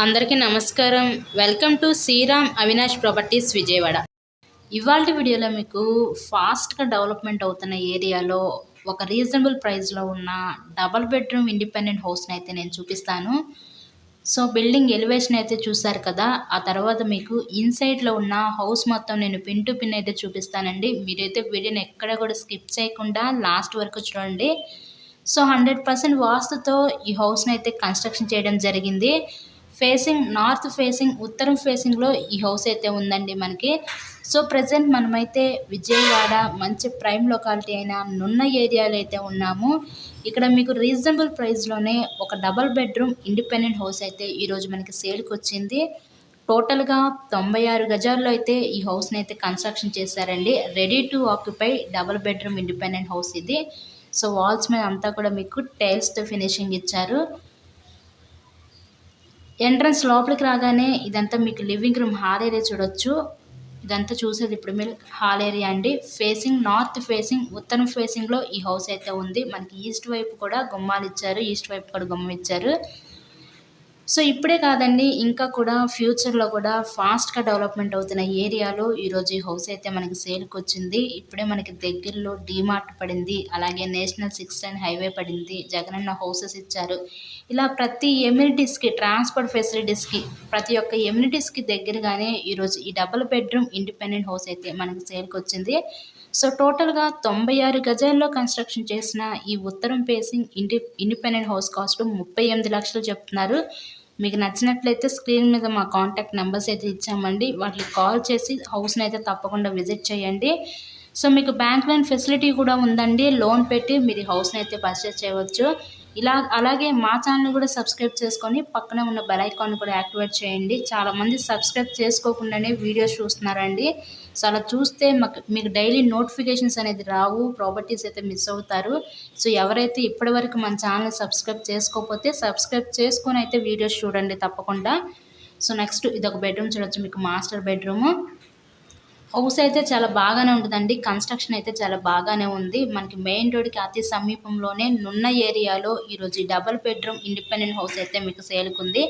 అందరికీ నమస్కారం. Welcome to Shriram Avinash properties Vijayawada. ఇవాల్టి వీడియోలో మీకు ఫాస్ట్గా డెవలప్మెంట్ అవుతున్న ఏరియాలో ఒక రీజనబుల్ ప్రైస్లో ఉన్న డబల్ బెడ్రూమ్ ఇండిపెండెంట్ హౌస్ని అయితే నేను చూపిస్తాను. సో బిల్డింగ్ ఎలివేషన్ అయితే చూసారు కదా, ఆ తర్వాత మీకు ఇన్సైడ్లో ఉన్న హౌస్ మొత్తం నేను పిన్ టు పిన్ అయితే చూపిస్తానండి. మీరైతే వీడియోని ఎక్కడ కూడా స్కిప్ చేయకుండా లాస్ట్ వరకు చూడండి. సో 100% వాస్తుతో ఈ హౌస్ని అయితే కన్స్ట్రక్షన్ చేయడం జరిగింది. ఫేసింగ్ నార్త్ ఫేసింగ్ ఉత్తరం ఫేసింగ్లో ఈ హౌస్ అయితే ఉందండి మనకి. సో ప్రజెంట్ మనమైతే విజయవాడ మంచి ప్రైమ్ లొకాలిటీ అయిన నున్న ఏరియాలో అయితే ఉన్నాము. ఇక్కడ మీకు రీజనబుల్ ప్రైస్లోనే ఒక డబల్ బెడ్రూమ్ ఇండిపెండెంట్ హౌస్ అయితే ఈరోజు మనకి సేల్కి వచ్చింది. టోటల్గా 96 గజాల్లో అయితే ఈ హౌస్ని అయితే కన్స్ట్రక్షన్ చేశారండి. Ready to occupy double bedroom independent house ఇది. సో వాల్స్ మీద అంతా కూడా మీకు టైల్స్తో ఫినిషింగ్ ఇచ్చారు. ఎంట్రన్స్ లోపలికి రాగానే ఇదంతా మీకు లివింగ్ రూమ్ హాల్ ఏరియా చూడొచ్చు. ఇదంతా చూసేది ఇప్పుడు మీరు హాల్ ఏరియా అండి. ఫేసింగ్ నార్త్ ఫేసింగ్ ఉత్తరం ఫేసింగ్లో ఈ హౌస్ అయితే ఉంది. మనకి ఈస్ట్ వైపు కూడా గుమ్మాలు ఇచ్చారు, ఈస్ట్ వైపు కూడా గుమ్మం ఇచ్చారు. సో ఇప్పుడే కాదండి, ఇంకా కూడా ఫ్యూచర్లో కూడా ఫాస్ట్గా డెవలప్మెంట్ అవుతున్న ఏరియాలో ఈరోజు ఈ హౌస్ అయితే మనకి సేల్కి వచ్చింది. ఇప్పుడే మనకి దగ్గరలో డీమార్ట్ పడింది, అలాగే నేషనల్ 6 లైన్ హైవే పడింది, జగనన్న హౌసెస్ ఇచ్చారు. ఇలా ప్రతి ఎమ్యూనిటీస్కి, ట్రాన్స్పోర్ట్ ఫెసిలిటీస్కి, ప్రతి ఒక్క ఎమ్యూనిటీస్కి దగ్గరగానే ఈరోజు ఈ డబుల్ బెడ్రూమ్ ఇండిపెండెంట్ హౌస్ అయితే మనకి సేల్కి వచ్చింది. సో టోటల్గా 96 గజాల్లో కన్స్ట్రక్షన్ చేసిన ఈ ఉత్తరం ఫేసింగ్ ఇండిపెండెంట్ హౌస్ కాస్ట్ 38 లక్షలు చెప్తున్నారు. మీకు నచ్చినట్లయితే స్క్రీన్ మీద మా కాంటాక్ట్ నెంబర్స్ అయితే ఇచ్చామండి, వాటికి కాల్ చేసి హౌస్ని అయితే తప్పకుండా విజిట్ చేయండి. సో మీకు బ్యాంక్ లోన్ ఫెసిలిటీ కూడా ఉందండి. లోన్ పెట్టి మీరు హౌస్ని అయితే పర్చేస్ చేయవచ్చు. అలాగే మా ఛానల్ కూడా సబ్స్క్రైబ్ చేసుకొని పక్కనే ఉన్న బెల్ ఐకాన్ కూడా యాక్టివేట్ చేయండి. చాలామంది సబ్స్క్రైబ్ చేసుకోకుండానే వీడియోస్ చూస్తున్నారండి. సో అలా చూస్తే మీకు డైలీ నోటిఫికేషన్స్ అనేది రావు, ప్రాపర్టీస్ అయితే మిస్ అవుతారు. సో ఎవరైతే ఇప్పటివరకు మన ఛానల్ సబ్స్క్రైబ్ చేసుకోకపోతే సబ్స్క్రైబ్ చేసుకొని అయితే వీడియోస్ చూడండి తప్పకుండా. సో నెక్స్ట్ ఇదొక బెడ్రూమ్ చూడొచ్చు, మీకు మాస్టర్ బెడ్రూము. హౌస్ అయితే చాలా బాగానే ఉంటుందండి. కన్స్ట్రక్షన్ అయితే చాలా బాగానే ఉంది. మనకి మెయిన్ రోడ్కి అతి సమీపంలోనే నున్న ఏరియాలో ఈరోజు డబల్ బెడ్రూమ్ ఇండిపెండెంట్ హౌస్ అయితే మీకు సేల్కి ఉంది.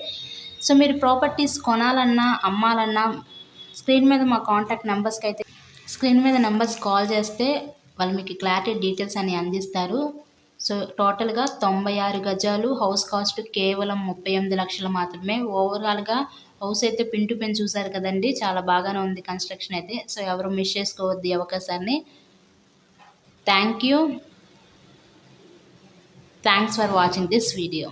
సో మీరు ప్రాపర్టీస్ కొనాలన్నా అమ్మాలన్నా స్క్రీన్ మీద మా కాంటాక్ట్ నెంబర్స్కి అయితే నెంబర్స్ కాల్ చేస్తే వాళ్ళు మీకు క్లారిటీ డీటెయిల్స్ అని అందిస్తారు. సో టోటల్గా 96 గజాలు, హౌస్ కాస్ట్ కేవలం 38 లక్షలు మాత్రమే. ఓవరాల్గా హౌస్ అయితే పిన్ టు పిన్ చూసారు కదండి, చాలా బాగానే ఉంది కన్స్ట్రక్షన్ అయితే. సో ఎవరు మిస్ చేసుకోవద్దు ఈ అవకాశాన్ని. Thanks for watching this video.